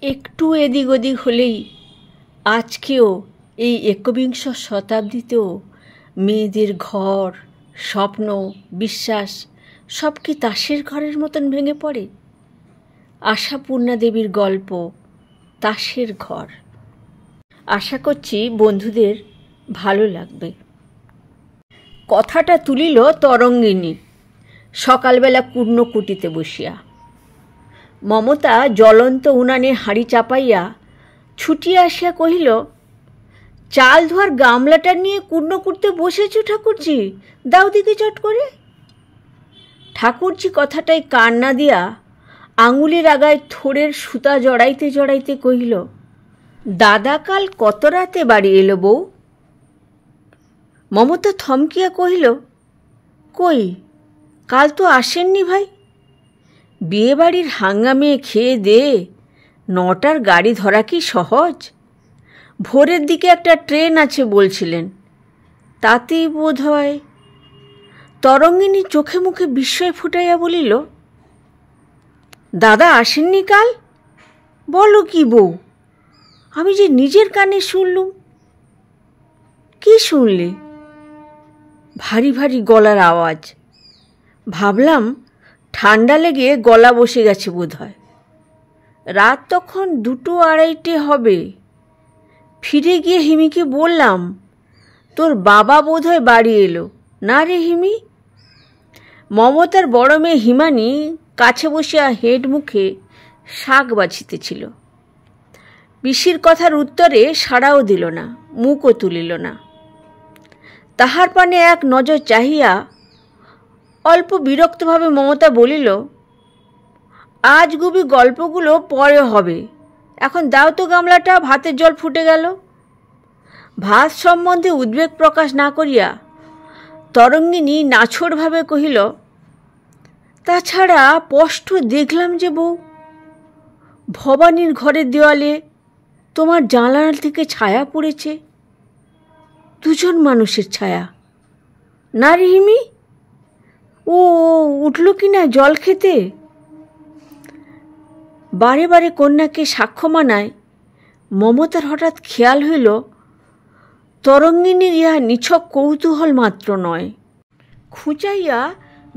একটু এদিক ওদিক হলেই আজকেও এই একবিংশ শতাব্দীতেও মেয়েদের ঘর, স্বপ্ন, বিশ্বাস সব কি তাসের ঘরের মতন ভেঙে পড়ে? আশাপূর্ণা দেবীর গল্প তাসের ঘর। আশা করছি বন্ধুদের ভালো লাগবে। কথাটা তুলিল তরঙ্গিনী সকালবেলা কুটিতে বসিয়া। মমতা জ্বলন্ত উনানে হাঁড়ি চাপাইয়া ছুটিয়া আসিয়া কহিল, চাল ধোয়ার গামলাটা নিয়ে কুটতে বসেছ ঠাকুরজি, দাও দিকে চট করে। ঠাকুরজি কথাটায় কান না দিয়া আঙুলের আগায় থোড়ের সুতা জড়াইতে জড়াইতে কহিল, দাদা কাল কত রাতে বাড়ি এলো বউ? মমতা থমকিয়া কহিল, কই, কাল তো আসেননি ভাই। বিয়েবাড়ির হাঙ্গামে খেয়ে দে 9টার গাড়ি ধরা কি সহজ? ভোরের দিকে একটা ট্রেন আছে বলছিলেন, তাতেই বোধ হয়। তরঙ্গিনী চোখে মুখে বিস্ময় ফুটাইয়া বলিল, দাদা আসেননি কাল? বলো কি বউ, আমি যে নিজের কানে শুনলুম। কি শুনলে? ভারী ভারী গলার আওয়াজ। ভাবলাম ঠান্ডা লেগে গলা বসে গেছে বোধ হয়। রাত তখন 2-2:30 হবে। ফিরে গিয়ে হিমিকে বললাম, তোর বাবা বোধ হয় বাড়ি এলো না রে হিমি। মমতার বড় মেয়ে হিমানি কাছে বসিয়া হেড মুখে শাক বাছিতেছিল। পিসির কথার উত্তরে সাড়াও দিল না, মুখও তুলিল না। তাহার পানে এক নজর চাহিয়া অল্প বিরক্তভাবে মমতা বলিল, আজ গুবি গল্পগুলো পরে হবে, এখন দাও তো গামলাটা, ভাতের জল ফুটে গেল। ভাত সম্বন্ধে উদ্বেগ প্রকাশ না করিয়া তরঙ্গিনী নাছোড়ভাবে কহিল, তাছাড়া স্পষ্ট দেখলাম যে বউ, ভবানীর ঘরের দেওয়ালে তোমার জানালা থেকে ছায়া পড়েছে, 2জন মানুষের ছায়া। না রে হিমি, ও উঠল কি না জল খেতে? বারে বারে কন্যাকে সাক্ষ্য মানায় মমতার হঠাৎ খেয়াল হইল, তরঙ্গিনীর ইহা নিছক কৌতূহল মাত্র নয়, খুঁচাইয়া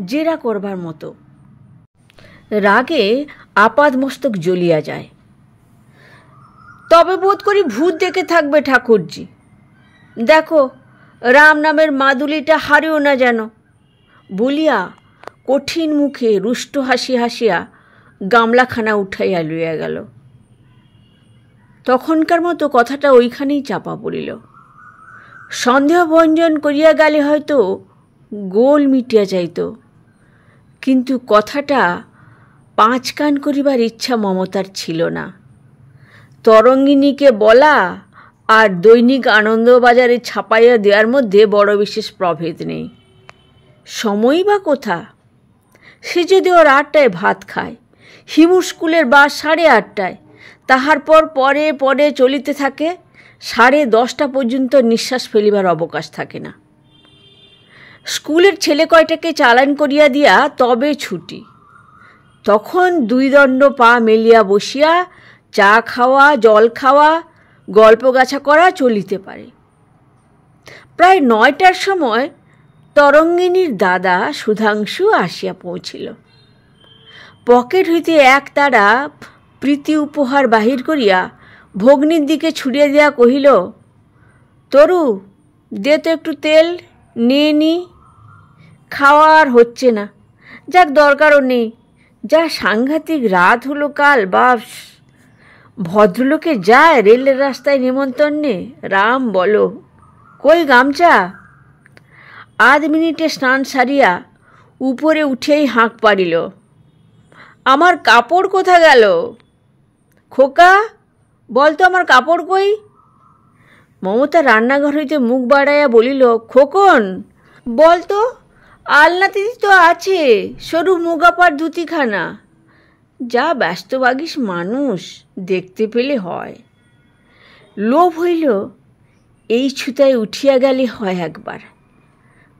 জেরা করবার মতো। রাগে আপাদ মস্তক জ্বলিয়া যায়। তবে বোধ করি ভূত দেখে থাকবে ঠাকুরজি। দেখো রাম নামের মাদুলিটা হারিও না যেন, বলিয়া কঠিন মুখে রুষ্ট হাসি হাসিয়া গামলাখানা উঠাইয়া লইয়া গেল। তখনকার মতো কথাটা ওইখানেই চাপা পড়িল। সন্দেহ ভঞ্জন করিয়া গেলে হয়তো গোল মিটিয়া যাইত, কিন্তু কথাটা 5 কান করিবার ইচ্ছা মমতার ছিল না। তরঙ্গিনীকে বলা আর দৈনিক আনন্দবাজারে ছাপাইয়া দেওয়ার মধ্যে বড় বিশেষ প্রভেদ নেই। সময়ই বা কোথা? সে যদি ওর 8টায় ভাত খায়, হিমুর স্কুলের বাস 8:30টায়, তাহার পর পরে পরে চলিতে থাকে, 10:30টা পর্যন্ত নিঃশ্বাস ফেলিবার অবকাশ থাকে না। স্কুলের ছেলে কয়টাকে চালান করিয়া দিয়া তবে ছুটি। তখন 2 দণ্ড পা মেলিয়া বসিয়া চা খাওয়া, জল খাওয়া, গল্প গাছা করা চলিতে পারে। প্রায় 9টার সময় তরঙ্গিনীর দাদা সুধাংশু আসিয়া পৌঁছিল। পকেট হইতে 1 তাড়া প্রীতি উপহার বাহির করিয়া ভগ্নির দিকে ছুড়িয়া দিয়া কহিল, তরু দে তো একটু তেল, নিয়ে নি। খাওয়া আর হচ্ছে না, যাক দরকারও নেই। যা সাংঘাতিক রাত হলো কাল, বাস ভদ্রলোকে যায় রেলের রাস্তায় নিমন্ত্রণে, রাম বলো। কই গামছা? আধ মিনিটে স্নান সারিয়া উপরে উঠেই হাঁক পাড়িল, আমার কাপড় কোথা গেল? খোকা বলতো আমার কাপড় কই? মমতা রান্নাঘর হইতে মুখ বাড়াইয়া বলিল, খোকন বলতো, আলনাতিদি তো আছে, সরু মুগাপার ধুতিখানা। যা ব্যস্তবাগিস মানুষ, দেখতে পেলে হয়। লোভ হইল এই ছুতায় উঠিয়া গেলে হয় একবার।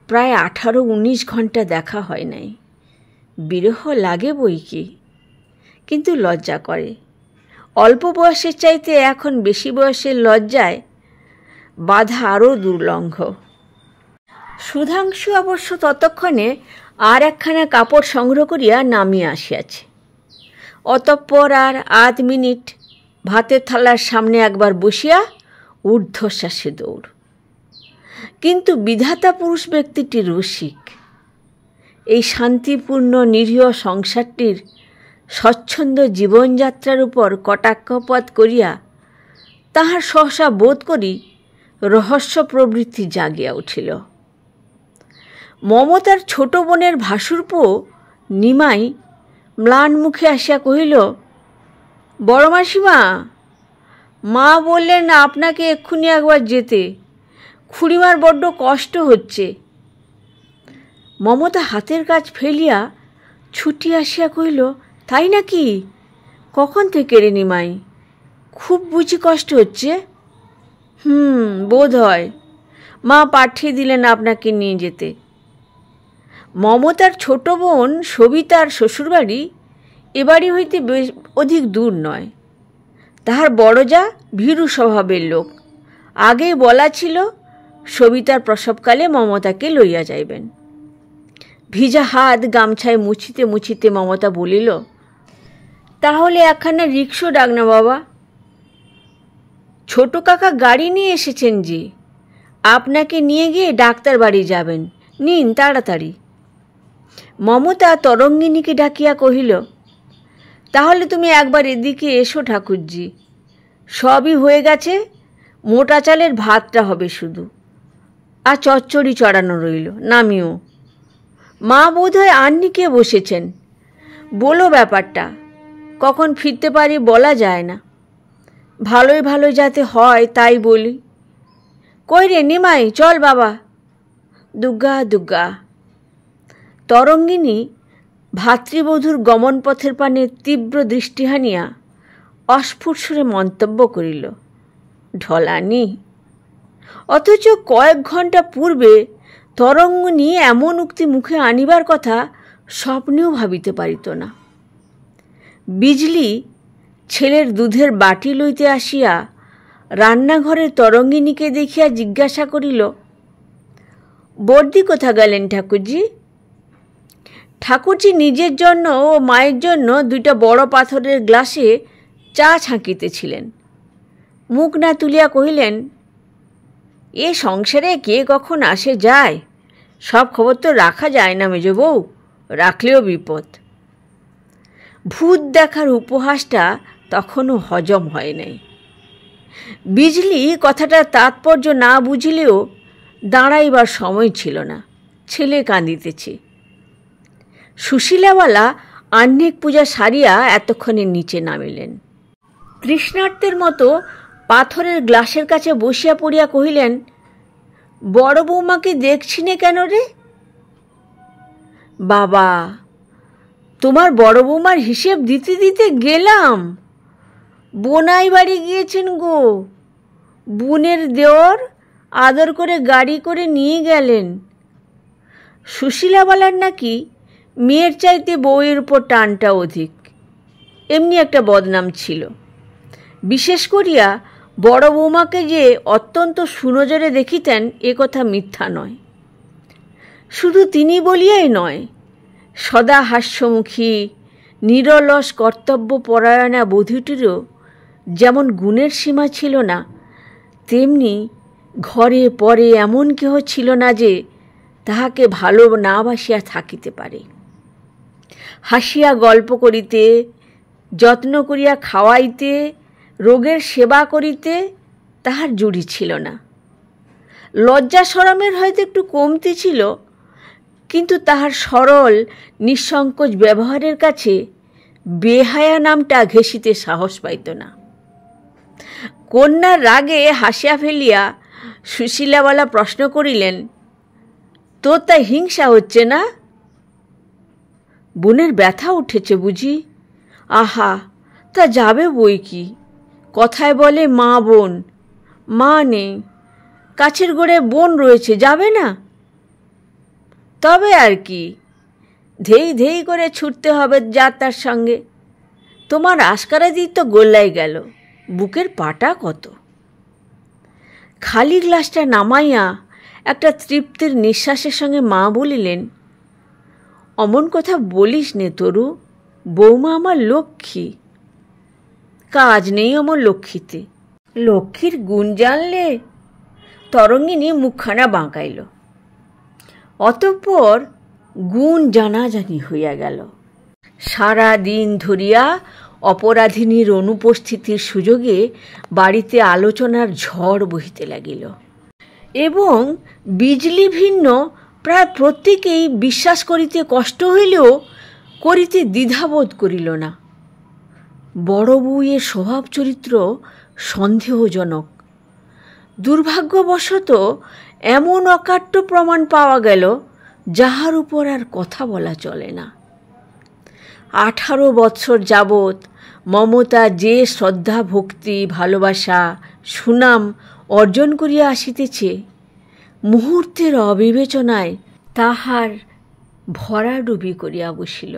প্রায় 18-19 ঘণ্টা দেখা হয় নাই। বিরহ লাগে বই কি, কিন্তু লজ্জা করে। অল্প বয়সের চাইতে এখন বেশি বয়সের লজ্জায় বাধা আরও দুর্লঙ্ঘ। সুধাংশু অবশ্য ততক্ষণে আর একখানা কাপড় সংগ্রহ করিয়া নামিয়া আসিয়াছে। অতঃপর আর 8 মিনিট ভাতের থালার সামনে একবার বসিয়া ঊর্ধ্বশ্বাসে দৌড়। কিন্তু বিধাতা পুরুষ ব্যক্তিটি রসিক। এই শান্তিপূর্ণ নিরীহ সংসারটির স্বচ্ছন্দ জীবনযাত্রার উপর কটাক্ষপাত করিয়া তাহার সহসা বোধ করি রহস্য প্রবৃত্তি জাগিয়া উঠিল। মমতার ছোট বোনের ভাসুরপো নিমাই ম্লান মুখে আসিয়া কহিল, বড় মাসিমা, মা বললেন আপনাকে এক্ষুনি একবার যেতে, খুড়িমার বড্ড কষ্ট হচ্ছে। মমতা হাতের কাজ ফেলিয়া ছুটি আসিয়া কহিল, তাই নাকি? কখন থেকে রে নিমাই? খুব বুঝি কষ্ট হচ্ছে? বোধ হয়। মা পাঠিয়ে দিলেন আপনাকে নিয়ে যেতে। মমতার ছোট বোন সবিতার শ্বশুরবাড়ি এ বাড়ি হইতে অধিক দূর নয়। তাহার বড় যা ভীরু স্বভাবের লোক। আগেই বলা ছিল সবিতার প্রসবকালে মমতাকে লইয়া যাইবেন। ভিজা হাত গামছায় মুছিতে মুছিতে মমতা বলিল, তাহলে একখানা রিক্সা ডাক না বাবা। ছোট কাকা গাড়ি নিয়ে এসেছেন জি, আপনাকে নিয়ে গিয়ে ডাক্তার বাড়ি যাবেন, নিন তাড়াতাড়ি। মমতা তরঙ্গিনীকে ডাকিয়া কহিল, তাহলে তুমি একবার এদিকে এসো ঠাকুরজি, সবই হয়ে গেছে, মোটা চালের ভাতটা হবে শুধু, আর চচ্চড়ি চড়ানো রইল, নামিও। মা বোধহয় আন্নিকে বসেছেন, বলো ব্যাপারটা, কখন ফিরতে পারি বলা যায় না, ভালোই ভালো যাতে হয় তাই বলি। কই রে নিমাই, চল বাবা। দুগ্গা দুগ্গা। তরঙ্গিনী ভাতৃবধূর গমনপথের পানে তীব্র দৃষ্টি হানিয়া অস্ফুট সুরে মন্তব্য করিল, ঢলানি। অথচ কয়েক ঘণ্টা পূর্বে তরঙ্গিনী এমন উক্তি মুখে আনিবার কথা স্বপ্নেও ভাবিতে পারিত না। বিজলি ছেলের দুধের বাটি লইতে আসিয়া রান্নাঘরে তরঙ্গিনীকে দেখিয়া জিজ্ঞাসা করিল, বর্দি কোথা গেলেন ঠাকুরজি? ঠাকুরজি নিজের জন্য ও মায়ের জন্য 2টা বড় পাথরের গ্লাসে চা ছাঁকিতেছিলেন। মুখ না তুলিয়া কহিলেন, এ সংসারে কে কখন আসে যায়, সব খবর তো রাখা যায় না মেজ বউ, রাখলেও বিপদ। ভূত দেখার উপহাসটা তখনও হজম হয় নাই। বিজলি কথাটার তাৎপর্য না বুঝিলেও দাঁড়াইবার সময় ছিল না, ছেলে কাঁদিতেছে। সুশীলাওয়ালা আহ্নিক পূজা সারিয়া এতক্ষণে নিচে নামিলেন। তৃষ্ণার্তের মতো পাথরের গ্লাসের কাছে বসিয়া পড়িয়া কহিলেন, বড় বৌমাকে দেখছি নে কেন রে? বাবা, তোমার বড় বৌমার হিসেব দিতে দিতে গেলাম। বোনাই বাড়ি গিয়েছেন গো, বোনের দেওর আদর করে গাড়ি করে নিয়ে গেলেন। সুশীলাওয়ালার নাকি মেয়ের চাইতে বউয়ের উপর টানটা অধিক, এমনি একটা বদনাম ছিল। বিশেষ করিয়া বড় বৌমাকে যে অত্যন্ত সুনজরে দেখিতেন এ কথা মিথ্যা নয়। শুধু তিনি বলিয়াই নয়, সদা হাস্যমুখী নিরলস কর্তব্যপরায়ণা বধূটিরও যেমন গুণের সীমা ছিল না, তেমনি ঘরে পরে এমন কেহ ছিল না যে তাহাকে ভালো না বাসিয়া থাকিতে পারে। হাসিয়া গল্প করিতে, যত্ন করিয়া খাওয়াইতে, রোগের সেবা করিতে তাহার জুড়ি ছিল না। লজ্জা শরমের হয়তো একটু কমতি ছিল, কিন্তু তাহার সরল নিঃসংকোচ ব্যবহারের কাছে বেহায়া নামটা ঘেঁষিতে সাহস পাইত না। কন্যার রাগে হাসিয়া ফেলিয়া সুশীলাওয়ালা প্রশ্ন করিলেন, তোর তাই হিংসা হচ্ছে না? বোনের ব্যথা উঠেছে বুঝি? আহা, তা যাবে বই কি, কথায় বলে মা বোন, মা নেই, কাছের গোড়ে বোন রয়েছে, যাবে না? তবে আর কি, ধেই ধেই করে ছুটতে হবে যার তার সঙ্গে। তোমার আশকারা দিয়ে তো গোল্লাই গেল, বুকের পাটা কত। খালি গ্লাসটা নামাইয়া একটা তৃপ্তির নিঃশ্বাসের সঙ্গে মা বলিলেন, অমন কথা বলিস নে তরু, বৌমা আমার লক্ষ্মী। কাজ নেই অমর লক্ষ্মীতে, লক্ষ্মীর গুণ জানলে। তরঙ্গিনী মুখখানা বাঁকাইল। অতঃপর গুণ জানাজানি হইয়া গেল। সারা দিন ধরিয়া অপরাধিনীর অনুপস্থিতির সুযোগে বাড়িতে আলোচনার ঝড় বহিতে লাগিল এবং বিজলি ভিন্ন প্রায় প্রত্যেকেই বিশ্বাস করিতে কষ্ট হইলেও করিতে দ্বিধাবোধ করিল না। বড় বউয়ের স্বভাব চরিত্র সন্দেহজনক। দুর্ভাগ্যবশত এমন অকাট্য প্রমাণ পাওয়া গেল যাহার উপর আর কথা বলা চলে না। 18 বৎসর যাবৎ মমতা যে শ্রদ্ধা ভক্তি ভালোবাসা সুনাম অর্জন করিয়া আসিতেছে, মুহূর্তের অবিবেচনায় তাহার ভরাডুবি করিয়া বসিল।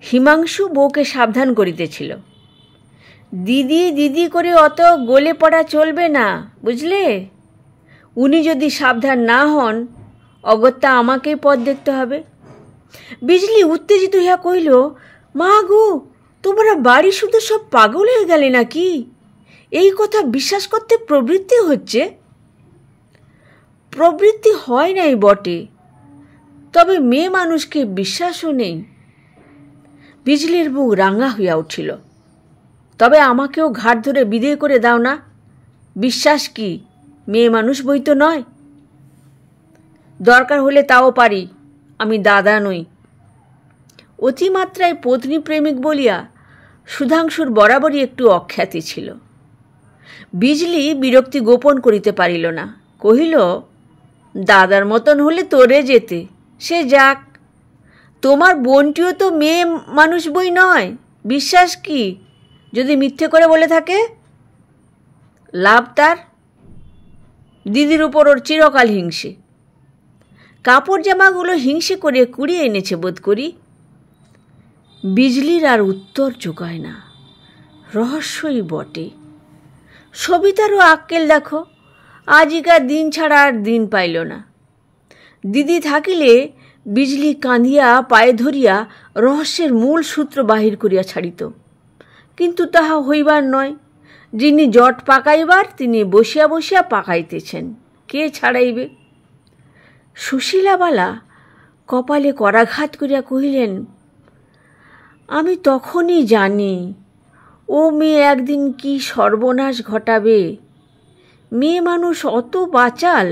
হিমাংশু বউকে সাবধান করিতেছিল, দিদি দিদি করে অত গলে পড়া চলবে না, বুঝলে? উনি যদি সাবধান না হন, অগত্যা আমাকেই পথ দেখতে হবে। বিজলি উত্তেজিত হইয়া কহিল, মা গো, তোমরা বাড়ি শুধু সব পাগল হয়ে গেলে নাকি? এই কথা বিশ্বাস করতে প্রবৃত্তি হচ্ছে? প্রবৃত্তি হয় নাই বটে, তবে মেয়ে মানুষকে বিশ্বাসও নেই। বিজলির মুখ রাঙা হইয়া উঠিল। তবে আমাকেও ঘাট ধরে বিদেয় করে দাও না। বিশ্বাস কি মেয়ে মানুষ বই তো নয়? দরকার হলে তাও পারি, আমি দাদা নই। অতিমাত্রায় পত্নী প্রেমিক বলিয়া সুধাংশুর বরাবরই একটু অখ্যাতি ছিল। বিজলি বিরক্তি গোপন করিতে পারিল না, কহিল, দাদার মতন হলে তোরে যেতে, সে যাক। তোমার বোনটিও তো মেয়ে মানুষ বই নয়, বিশ্বাস কি যদি মিথ্যে করে বলে থাকে? লাভ তার? দিদির উপর ওর চিরকাল হিংসে। কাপড় জামাগুলো হিংসে করে কুড়িয়ে এনেছে বোধ করি। বিজলির আর উত্তর জোগায় না, রহস্যই বটে। সবিতারও আক্কেল দেখো, আজিকার দিন ছাড়া আর দিন পাইল না। দিদি থাকিলে বিজলি কাঁদিয়া পায়ে ধরিয়া রহস্যের মূল সূত্র বাহির করিয়া ছাড়িত, কিন্তু তাহা হইবার নয়। যিনি জট পাকাইবার তিনি বসিয়া বসিয়া পাকাইতেছেন, কে ছাড়াইবে? সুশীলাবালা কপালে করাঘাত করিয়া কহিলেন, আমি তখনই জানি ও মেয়ে একদিন কি সর্বনাশ ঘটাবে। মেয়ে মানুষ অত বাচাল,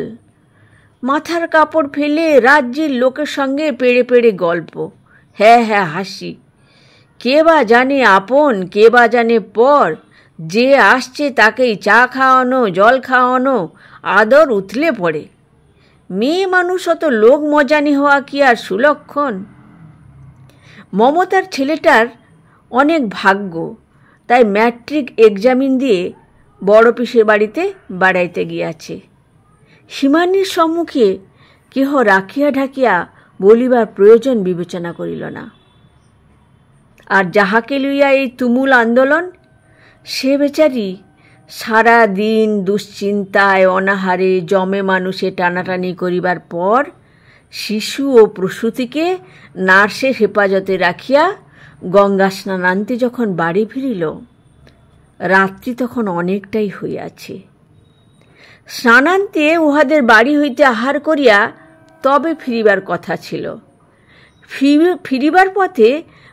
মাথার কাপড় ফেলে রাজ্যের লোকের সঙ্গে পেড়ে পেড়ে গল্প, হ্যাঁ হ্যাঁ হাসি। কে বা জানে আপন, কে বা জানে পর। যে আসছে তাকেই চা খাওয়ানো, জল খাওয়ানো, আদর উথলে পড়ে। মেয়ে মানুষ অত লোক মজানি হওয়া কি আর সুলক্ষণ? মমতার ছেলেটার অনেক ভাগ্য, তাই ম্যাট্রিক এক্সামিন দিয়ে বড় পিসের বাড়িতে বাড়াইতে গিয়াছে। সীমানির সম্মুখে কেহ রাখিয়া ঢাকিয়া বলিবার প্রয়োজন বিবেচনা করিল না। আর যাহাকে লইয়া এই তুমুল আন্দোলন, সে বেচারি সারা দিন দুশ্চিন্তায় অনাহারে জমে মানুষে টানাটানি করিবার পর শিশু ও প্রসূতিকে নার্সের হেফাজতে রাখিয়া গঙ্গা স্নানান্তে যখন বাড়ি ফিরিল, রাত্রি তখন অনেকটাই হইয়াছে। স্নানান্তে উহাদের বাড়ি হইতে আহার করিয়া তবে ফিরিবার কথা ছিল। ফিরিবার পথে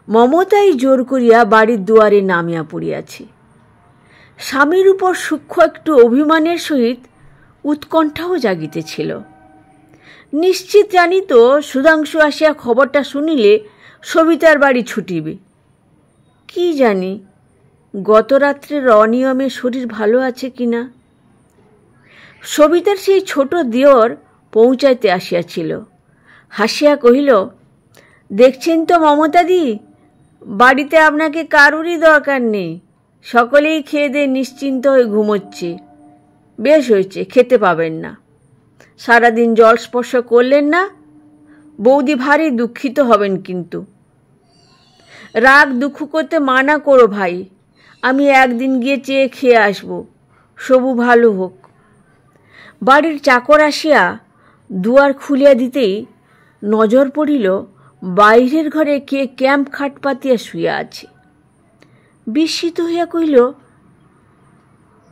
মমতাই জোর করিয়া বাড়ির দুয়ারে নামিয়া পড়িয়াছে। স্বামীর উপর সূক্ষ্ম একটু অভিমানের সহিত উৎকণ্ঠাও জাগিতেছিল। নিশ্চিত জানিত সুধাংশু আসিয়া খবরটা শুনিলে সবিতার বাড়ি ছুটিবে। কি জানি গত রাত্রের অনিয়মে শরীর ভালো আছে কিনা। সবিতার সেই ছোট দেওর পৌঁছাইতে আসিয়াছিল। হাসিয়া কহিল, দেখছেন তো মমতাদি, বাড়িতে আপনাকে কারুরই দরকার নেই, সকলেই খেয়ে দিয়ে নিশ্চিন্ত হয়ে ঘুমোচ্ছে। বেশ হয়েছে, খেতে পাবেন না। সারাদিন জল স্পর্শ করলেন না, বৌদি ভারী দুঃখিত হবেন কিন্তু। রাগ দুঃখ করতে মানা করো ভাই, আমি একদিন গিয়ে চেয়ে খেয়ে আসব, সবু ভালো হোক। বাড়ির চাকর আসিয়া দুয়ার খুলিয়া দিতেই নজর পড়িল বাইরের ঘরে কে ক্যাম্প খাট পাতিয়া শুইয়া আছে। বিস্মিত হইয়া কহিল,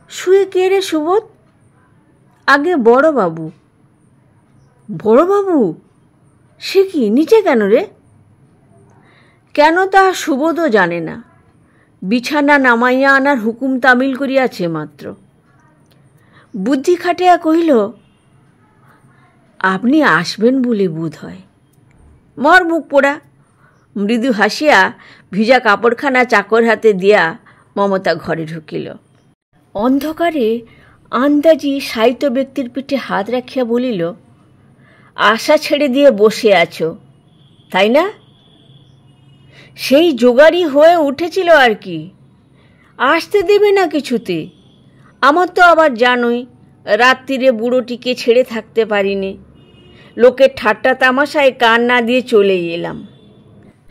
শুয়ে কে রে সুবোধ? আগে বড়বাবু। বড়বাবু? সে কি, নিচে কেন রে? কেন তা সুবোধও জানে না, বিছানা নামাইয়া আনার হুকুম তামিল করিয়াছে মাত্র। বুদ্ধি খাটিয়া কহিল, আপনি আসবেন বলে বোধ হয়। মর মুখ পোড়া। মৃদু হাসিয়া ভিজা কাপড়খানা চাকর হাতে দিয়া মমতা ঘরে ঢুকিল। অন্ধকারে আন্দাজি সাহিত্য ব্যক্তির পিঠে হাত রাখিয়া বলিল, আশা ছেড়ে দিয়ে বসে আছো তাই না? সেই জোগাড়ি হয়ে উঠেছিল আর কি, আসতে দেবে না কিছুতে। আমার তো আবার জানোই, রাত্রিরে বুড়োটিকে ছেড়ে থাকতে পারিনি, লোকের ঠাট্টা তামাশায় কান না দিয়ে চলে এলাম।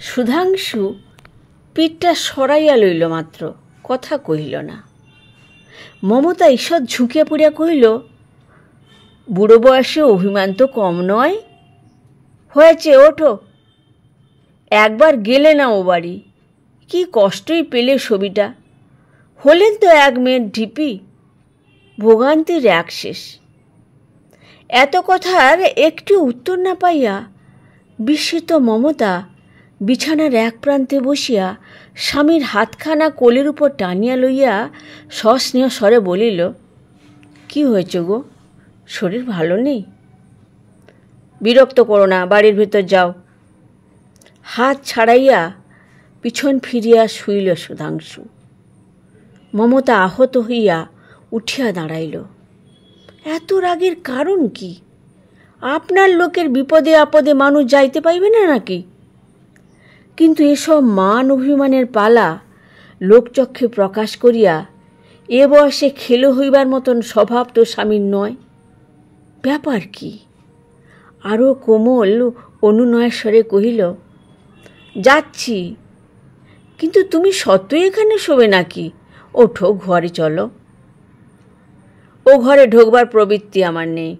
সুধাংশু পিঠটা সরাইয়া লইল মাত্র, কথা কহিল না। মমতা ঈষৎ ঝুঁকিয়া পড়িয়া কহিল, বুড়ো বয়সে অভিমান তো কম নয়। হয়েছে, ওঠো। একবার গেলে না ও বাড়ি, কি কষ্টই পেলে ছবিটা। হলেন তো এক মেয়ের ঢিপি, ভোগান্তির এক শেষ। এত কথার একটু উত্তর না পাইয়া বিস্মিত মমতা বিছানার এক প্রান্তে বসিয়া স্বামীর হাতখানা কোলের উপর টানিয়া লইয়া সস্নেহ স্বরে বলিল, কি হয়েছে গো, শরীর ভালো নেই? বিরক্ত করো না, বাড়ির ভিতর যাও। হাত ছাড়াইয়া পিছন ফিরিয়া শুইল সুধাংশু। মমতা আহত হইয়া উঠিয়া দাঁড়াইল। এত রাগের কারণ কি? আপনার লোকের বিপদে আপদে মানুষ যাইতে পাইবে না নাকি? কিন্তু এসব মান অভিমানের পালা লোকচক্ষে প্রকাশ করিয়া এ বয়সে খেলো হইবার মতন স্বভাব তো স্বামীর নয়। ব্যাপার কি? আরও কোমল অনুনয়ের স্বরে কহিল, যাচ্ছি, কিন্তু তুমি সত্যই এখানে শোবে নাকি? ওঠো, ঘরে চলো। ও ঘরে ঢোকবার প্রবৃত্তি আমার নেই,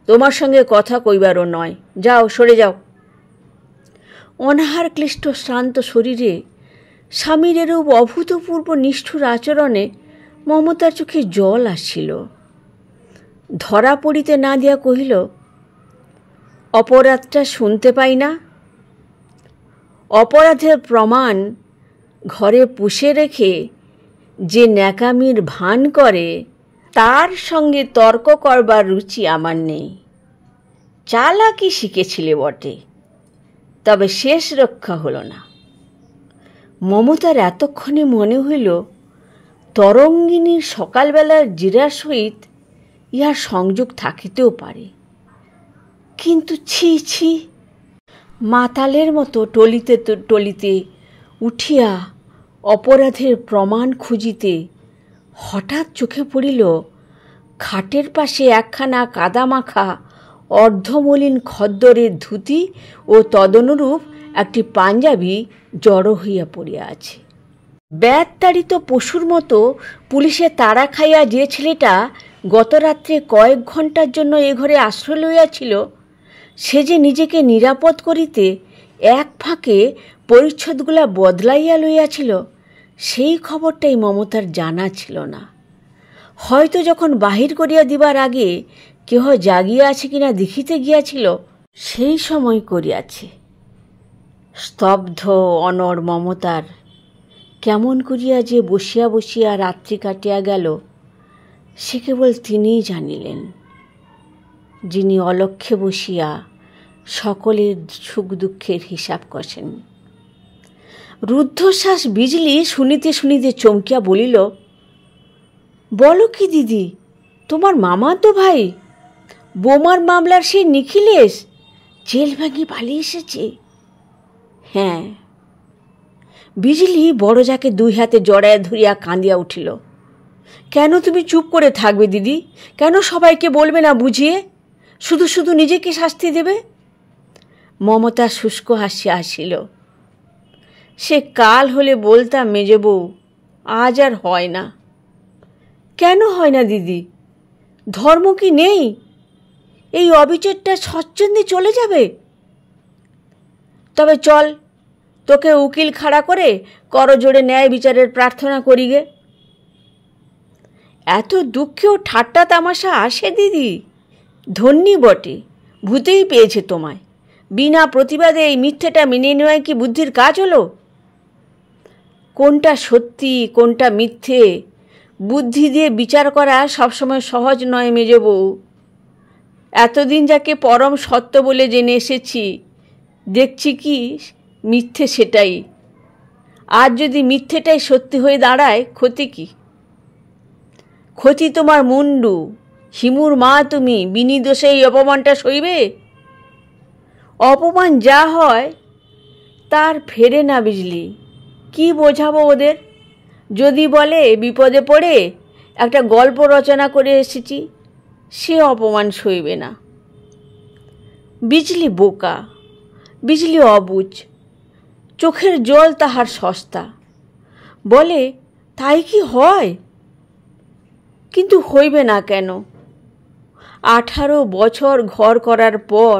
তোমার সঙ্গে কথা কইবারও নয়। যাও, সরে যাও। অনাহার ক্লিষ্ট শ্রান্ত শরীরে স্বামীর এরূপ অভূতপূর্ব নিষ্ঠুর আচরণে মমতার চোখে জল আসছিল। ধরা পড়িতে না দিয়া কহিল, অপরাধটা শুনতে পাই না? অপরাধের প্রমাণ ঘরে পুষে রেখে যে ন্যাকামির ভান করে তার সঙ্গে তর্ক করবার রুচি আমার নেই। চালাকি শিখেছিলে বটে, তবে শেষ রক্ষা হলো না। মমতার এতক্ষণে মনে হইল তরঙ্গিনীর সকালবেলার জিরার সহিত ইহার সংযোগ থাকিতেও পারে, কিন্তু ছি ছি। মাতালের মতো টলিতে টলিতে উঠিয়া অপরাধের প্রমাণ খুঁজিতে হঠাৎ চোখে পড়িল খাটের পাশে একখানা কাদামাখা অর্ধমলিন খদ্দরের ধুতি ও তদনুরূপ একটি পাঞ্জাবি জড়ো হইয়া পড়িয়া আছে। ব্যাতাড়িত পশুর মতো পুলিশে তাড়া খাইয়া যে ছেলেটা গত রাত্রে কয়েক ঘণ্টার জন্য এ ঘরে আশ্রয় লইয়াছিল, সে যে নিজেকে নিরাপদ করিতে এক ফাঁকে পরিচ্ছদগুলা বদলাইয়া লইয়াছিল, সেই খবরটাই মমতার জানা ছিল না। হয়তো যখন বাহির করিয়া দিবার আগে কেহ জাগিয়া আছে কিনা দেখিতে গিয়াছিল, সেই সময় করিয়াছে। স্তব্ধ অনড় মমতার কেমন করিয়া যে বসিয়া বসিয়া রাত্রি কাটিয়া গেল সে কেবল তিনিই জানিলেন, যিনি অলক্ষ্যে বসিয়া সকলের সুখ দুঃখের হিসাব কষেন। রুদ্ধশ্বাস বিজলি শুনিতে শুনিতে চমকিয়া বলিল, বলো কি দিদি, তোমার মামা তো ভাই বোমার মামলার সেই নিখিলেশ জেল ভেঙে পালিয়ে এসেছে? হ্যাঁ। বিজলি বড়জাকে দুই হাতে জড়াইয়া ধরিয়া কাঁদিয়া উঠিল। কেন তুমি চুপ করে থাকবে দিদি? কেন সবাইকে বলবে না বুঝিয়ে? শুধু শুধু নিজেকে শাস্তি দেবে? মমতা শুষ্ক হাসিয়া আসিল। সে কাল হলে বলতাম মেজ বউ, আজ আর হয় না। কেন হয় না দিদি? ধর্ম কি নেই? এই অবিচারটা স্বচ্ছন্দে চলে যাবে? তবে চল, তোকে উকিল খাড়া করে করজোড়ে ন্যায় বিচারের প্রার্থনা করি গে। এত দুঃখেও ঠাট্টা তামাশা আসে দিদি? ধন্যী বটে, ভূতেই পেয়েছে তোমায়। বিনা প্রতিবাদে এই মিথ্যেটা মেনে নেওয়াই কি বুদ্ধির কাজ হলো? কোনটা সত্যি কোনটা মিথ্যে বুদ্ধি দিয়ে বিচার করা সবসময় সহজ নয় মেজ বউ। এতদিন যাকে পরম সত্য বলে জেনে এসেছি, দেখছি কি মিথ্যে সেটাই। আজ যদি মিথ্যেটাই সত্যি হয়ে দাঁড়ায়, ক্ষতি কি? ক্ষতি তোমার মুন্ডু। হিমুর মা তুমি, বিনিদোষে এই অপমানটা সইবে? অপমান যা হয় তার ফেরে না বিজলি। কি বোঝাবো ওদের? যদি বলে বিপদে পড়ে একটা গল্প রচনা করে এসেছি, সে অপমান সইবে না। বিজলি বোকা, বিজলি অবুঝ, চোখের জল তাহার সস্তা। বলে তাই কি হয়? কিন্তু হইবে না কেন? 18 বছর ঘর করার পর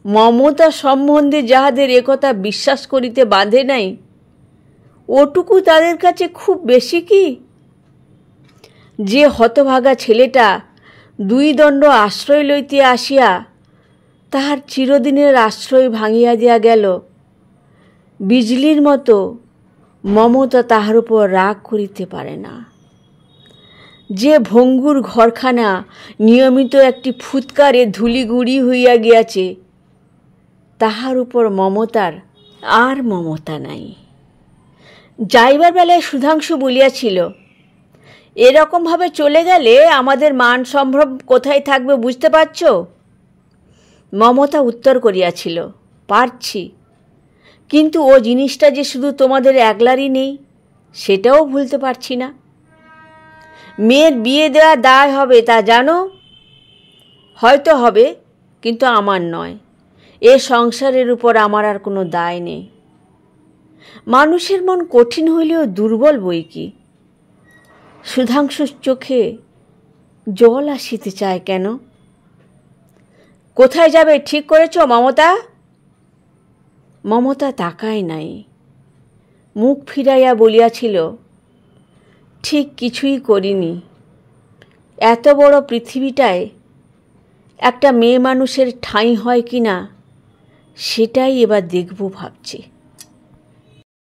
মমতা সম্বন্ধে যাহাদের একথা বিশ্বাস করিতে বাঁধে নাই, ওটুকু তাদের কাছে খুব বেশি কি? যে হতভাগা ছেলেটা 2 দণ্ড আশ্রয় লইতে আসিয়া তাহার চিরদিনের আশ্রয় ভাঙিয়া দিয়া গেল, বিজলির মতো মমতা তাহার উপর রাগ করিতে পারে না। যে ভঙ্গুর ঘরখানা নিয়মিত একটি ফুৎকারে ধুলিগুড়ি হইয়া গিয়াছে, তাহার উপর মমতার আর মমতা নাই। যাইবার বেলায় সুধাংশু বলিয়াছিল, এরকমভাবে চলে গেলে আমাদের মান সম্ভ্রম কোথায় থাকবে বুঝতে পারছ? মমতা উত্তর করিয়াছিল, পারছি, কিন্তু ও জিনিসটা যে শুধু তোমাদের একলারই নেই, সেটাও ভুলতে পারছি না। মেয়ের বিয়ে দেওয়া দায় হবে তা জানো? হয়তো হবে, কিন্তু আমার নয়। এ সংসারের উপর আমার আর কোনো দায় নেই। মানুষের মন কঠিন হইলেও দুর্বল বই কি। সুধাংশুর চোখে জল আসিতে চায় কেন? কোথায় যাবে ঠিক করেছ মমতা? মমতা তাকায় নাই, মুখ ফিরাইয়া বলিয়াছিল, ঠিক কিছুই করিনি। এত বড় পৃথিবীটায় একটা মেয়ে মানুষের ঠাঁই হয় কি না, সেটাই এবার দেখব ভাবছি।